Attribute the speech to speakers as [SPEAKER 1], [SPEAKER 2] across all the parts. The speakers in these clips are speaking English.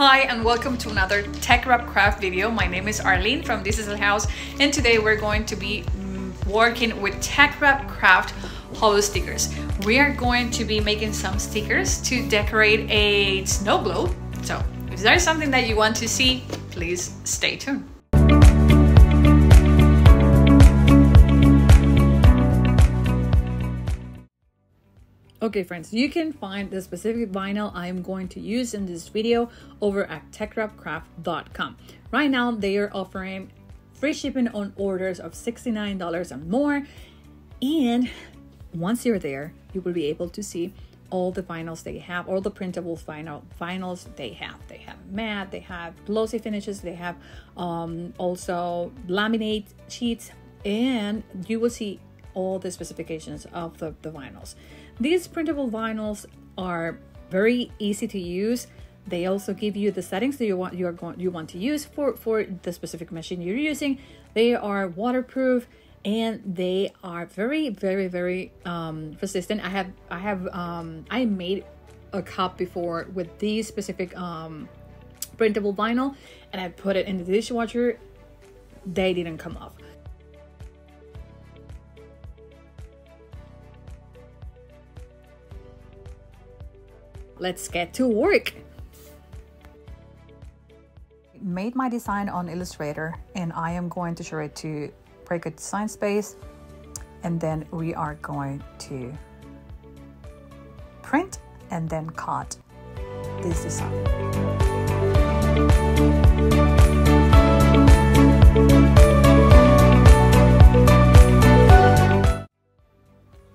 [SPEAKER 1] Hi and welcome to another TeckWrapCraft video. My name is Arlene from This Is the House, and today we're going to be working with TeckWrapCraft Holo stickers. We are going to be making some stickers to decorate a snow globe. So if there's something that you want to see, please stay tuned. Okay friends, you can find the specific vinyl I'm going to use in this video over at TeckWrapCraft.com. Right now they are offering free shipping on orders of $69 and more, and once you're there you will be able to see all the vinyls they have, all the printable vinyls they have. They have matte, they have glossy finishes, they have also laminate sheets, and you will see all the specifications of the vinyls. These printable vinyls are very easy to use. They also give you the settings that you want to use for the specific machine you're using. They are waterproof and they are very resistant. I made a cup before with these specific printable vinyl, and I put it in the dishwasher. They didn't come off. Let's get to work. Made my design on Illustrator, and I am going to show it to Cricut Design Space, and then we are going to print and then cut this design.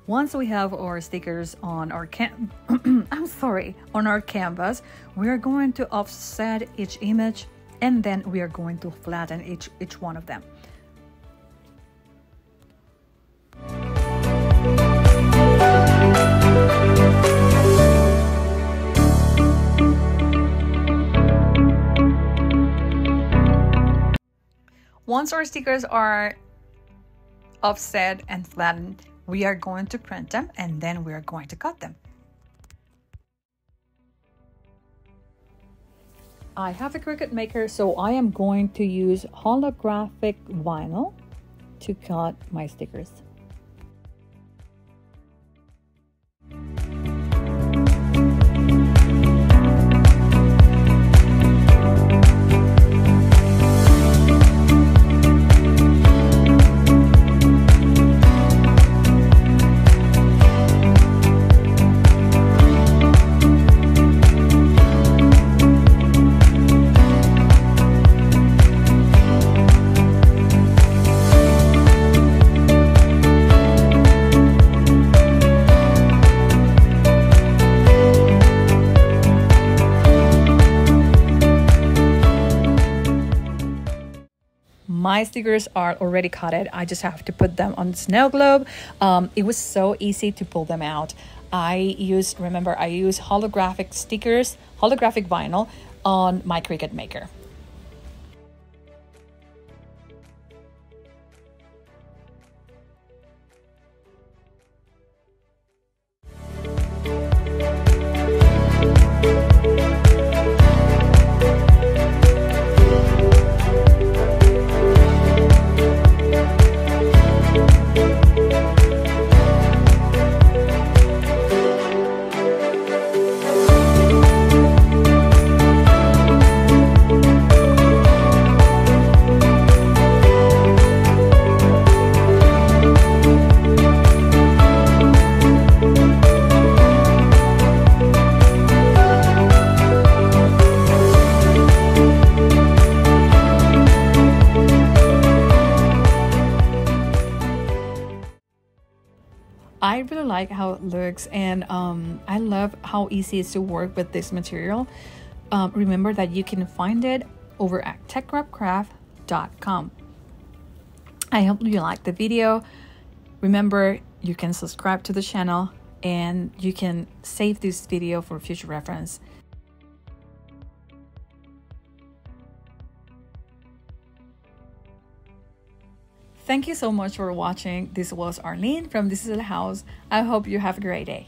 [SPEAKER 1] Once we have our stickers on our on our canvas, we are going to offset each image, and then we are going to flatten each one of them. Once our stickers are offset and flattened, we are going to print them, and then we are going to cut them. I have a Cricut maker, so I am going to use holographic vinyl to cut my stickers. My stickers are already cutted. I just have to put them on the snow globe. It was so easy to pull them out. I use holographic stickers, holographic vinyl on my Cricut maker. I really like how it looks, and I love how easy it is to work with this material. Remember that you can find it over at TeckWrapCraft.com. I hope you liked the video. Remember, you can subscribe to the channel and you can save this video for future reference. Thank you so much for watching. This was Arlene from This Is the House. I hope you have a great day.